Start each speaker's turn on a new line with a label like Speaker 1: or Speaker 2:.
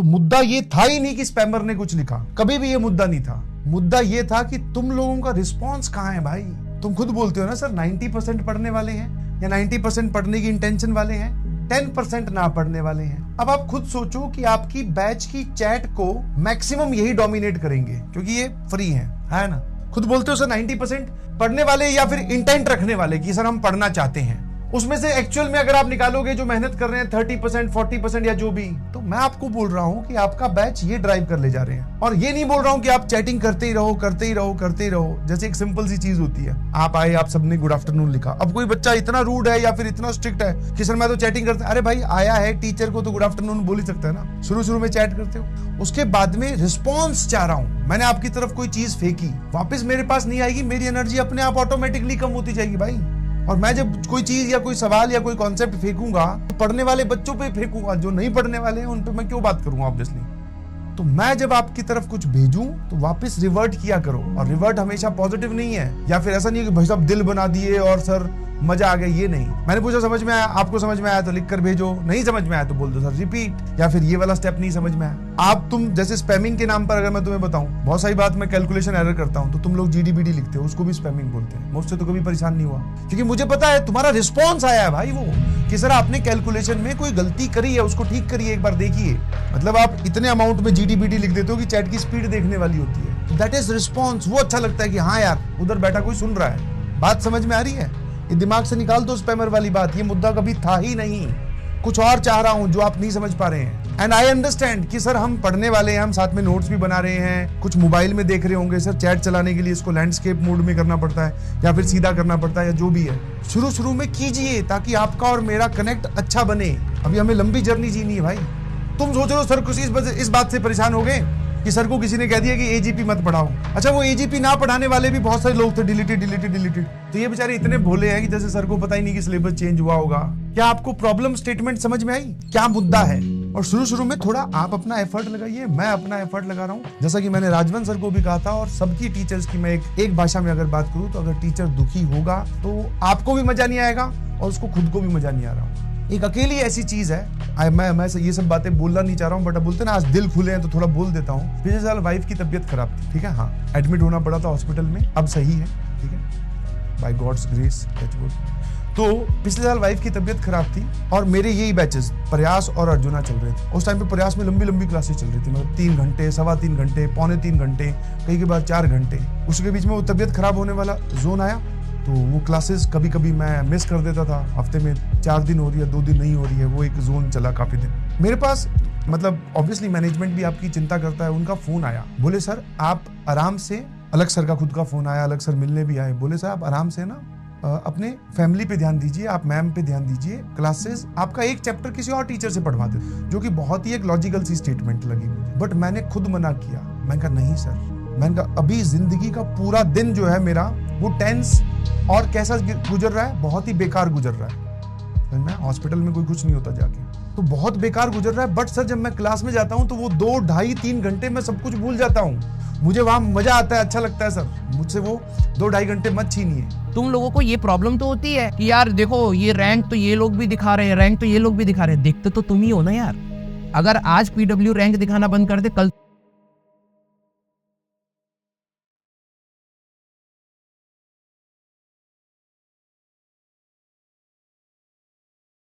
Speaker 1: तो मुद्दा ये था ही नहीं कि स्पैमर ने कुछ लिखा, कभी भी ये मुद्दा नहीं था। मुद्दा ये था कि तुम लोगों का रिस्पॉन्स कहाँ है भाई। तुम खुद बोलते हो ना सर 90% पढ़ने वाले हैं या 90% पढ़ने की इंटेंशन वाले हैं, 10% ना पढ़ने वाले हैं। अब आप खुद सोचो कि आपकी बैच की चैट को मैक्सिमम यही डोमिनेट करेंगे क्योंकि ये फ्री है ना। खुद बोलते हो सर 90% पढ़ने वाले या फिर इंटेंट रखने वाले कि सर हम पढ़ना चाहते हैं, उसमें से एक्चुअल में अगर आप निकालोगे जो मेहनत कर रहे हैं 30%, 40% या जो भी, तो मैं आपको बोल रहा हूं कि आपका बैच ये ड्राइव कर ले जा रहे हैं। और ये नहीं बोल रहा हूं कि आप चैटिंग करते ही रहो करते ही रहो करते ही रहो। जैसे एक सिंपल सी चीज होती है, आप आए, आप सबने गुड आफ्टरनून लिखा। अब कोई बच्चा इतना रूड है या फिर इतना स्ट्रिक्ट है कि सर मैं तो चैटिंग करता, अरे भाई आया है टीचर को तो गुड आफ्टरनून बोल ही सकता है ना। शुरू में चैट करते हो, उसके बाद में रिस्पॉन्स चाह रहा हूं, मैंने आपकी तरफ कोई चीज फेंकी, वापस मेरे पास नहीं आएगी, मेरी एनर्जी अपने आप ऑटोमेटिकली कम होती जाएगी भाई। और मैं जब कोई चीज या कोई सवाल या कोई कॉन्सेप्ट फेंकूंगा तो पढ़ने वाले बच्चों पे फेंकूंगा, जो नहीं पढ़ने वाले हैं उन पे मैं क्यों बात करूंगा ऑब्वियसली। तो मैं जब आपकी तरफ कुछ भेजूं तो वापस रिवर्ट किया करो, और रिवर्ट हमेशा पॉजिटिव नहीं है, या फिर ऐसा नहीं है कि भाई साहब दिल बना दिए और सर मजा आ गया, ये नहीं। मैंने पूछा समझ में आया, आपको समझ में आया तो लिख कर भेजो, नहीं समझ में आया तो बोल दो सर रिपीट, या फिर ये वाला स्टेप नहीं समझ में आया। आप तुम जैसे स्पैमिंग के नाम पर अगर मैं तुम्हें बताऊं, बहुत सारी बात मैं कैलकुलेशन एरर करता हूं तो तुम लोग जीडीबीडी लिखते हो, उसको भी स्पैमिंग बोलते हैं। मुझसे तो कभी परेशान नहीं हुआ क्योंकि मुझे पता है तुम्हारा रिस्पॉन्स आया है भाई, वो कि सर आपने कैलकुलेशन में कोई गलती करी है, उसको ठीक करिए, एक बार देखिए। मतलब आप इतने अमाउंट में जीडीबीडी लिख देते हो कि चैट की स्पीड देखने वाली होती है, दैट इज रिस्पॉन्स। वो अच्छा लगता है कि हाँ यार उधर बैठा कोई सुन रहा है, बात समझ में आ रही है। ये दिमाग से निकाल दो स्पैमर वाली बात, ये मुद्दा कभी था ही नहीं, कुछ और चाह रहा हूं जो आप नहीं समझ पा रहे हैं। एंड आई अंडरस्टैंड कि सर हम पढ़ने वाले हैं, हम साथ में नोट्स भी बना रहे हैं, कुछ मोबाइल में देख रहे होंगे, सर चैट चलाने के लिए इसको लैंडस्केप मोड में करना पड़ता है या फिर सीधा करना पड़ता है या जो भी है। शुरू में कीजिए ताकि आपका और मेरा कनेक्ट अच्छा बने। अभी हमें लंबी जर्नी जीनी है भाई। तुम सोच रहे हो सर कुछ इस बात से परेशान हो गए कि सर को किसी ने कह दिया कि एजीपी मत पढ़ाओ। अच्छा वो एजीपी ना पढ़ाने वाले भी बहुत सारे लोग थे, डिलीटेड। तो ये बेचारे इतने भोले हैं कि जैसे सर को पता ही नहीं कि सिलेबस चेंज हुआ होगा। क्या आपको प्रॉब्लम स्टेटमेंट समझ में आई, क्या मुद्दा है? और शुरू में थोड़ा आप अपना एफर्ट लगाइए, मैं अपना एफर्ट लगा रहा हूँ। जैसा कि मैंने राजवन सर को भी कहा था, और सबकी टीचर्स की मैं एक भाषा में अगर बात करूँ तो अगर टीचर दुखी होगा तो आपको भी मजा नहीं आएगा और उसको खुद को भी मजा नहीं आ रहा। एक अकेली ऐसी चीज है, मैं ये सब बातें बोलना नहीं चाह रहा हूँ, बट अब बोलते ना आज दिल खुले हैं तो थोड़ा बोल देता हूँ। पिछले साल वाइफ की तबीयत खराब थी, ठीक है, हाँ एडमिट होना पड़ा था हॉस्पिटल में, अब सही है, ठीक है, बाय गॉड्स ग्रेस। तो पिछले साल वाइफ की तबीयत खराब थी और मेरे यही बैचेस प्रयास और अर्जुना चल रहे थे। उस टाइम पे प्रयास में लंबी क्लासेस चल रही थी, मतलब 3 घंटे, 3.25 घंटे, 3.25 घंटे, कई के बाद 4 घंटे। उसके बीच में वो तबीयत खराब होने वाला जोन आया तो वो क्लासेस कभी मैं मिस कर देता था। हफ्ते में 4 दिन हो रही है, 2 दिन नहीं हो रही है, वो एक जोन चला काफी दिन। मेरे पास मतलब ऑब्वियसली मैनेजमेंट भी आपकी चिंता करता है, उनका फोन आया, बोले सर आप आराम से, अलग सर का खुद का फोन आया, अलग सर मिलने भी आए, बोले सर आप आराम से ना अपने फैमिली पे ध्यान दीजिए, आप मैम पे ध्यान दीजिए, क्लासेस आपका एक चैप्टर किसी और टीचर से पढ़वा दे, जो कि बहुत ही एक लॉजिकल सी स्टेटमेंट लगी मुझे। बट मैंने खुद मना किया, मैंने कहा नहीं सर, मैंने कहा अभी जिंदगी का पूरा दिन जो है मेरा वो टेंस और कैसा गुजर रहा है, बहुत ही बेकार गुजर रहा है। मैं हॉस्पिटल में कोई कुछ नहीं होता जाके, तो बहुत बेकार गुजर रहा है। बट सर जब मैं क्लास में जाता हूँ तो वो 2, 2.5, 3 घंटे में सब कुछ भूल जाता हूँ, मुझे वहां मजा आता है, अच्छा लगता है सर, मुझसे वो 2, 2.5 घंटे मत छीनिए।
Speaker 2: तुम लोगों को ये प्रॉब्लम तो होती है कि यार देखो ये रैंक तो ये लोग भी दिखा रहे हैं, रैंक तो ये लोग भी दिखा रहे हैं, देखते तो तुम ही हो ना यार। अगर आज पीडब्ल्यू रैंक दिखाना बंद कर दे, कल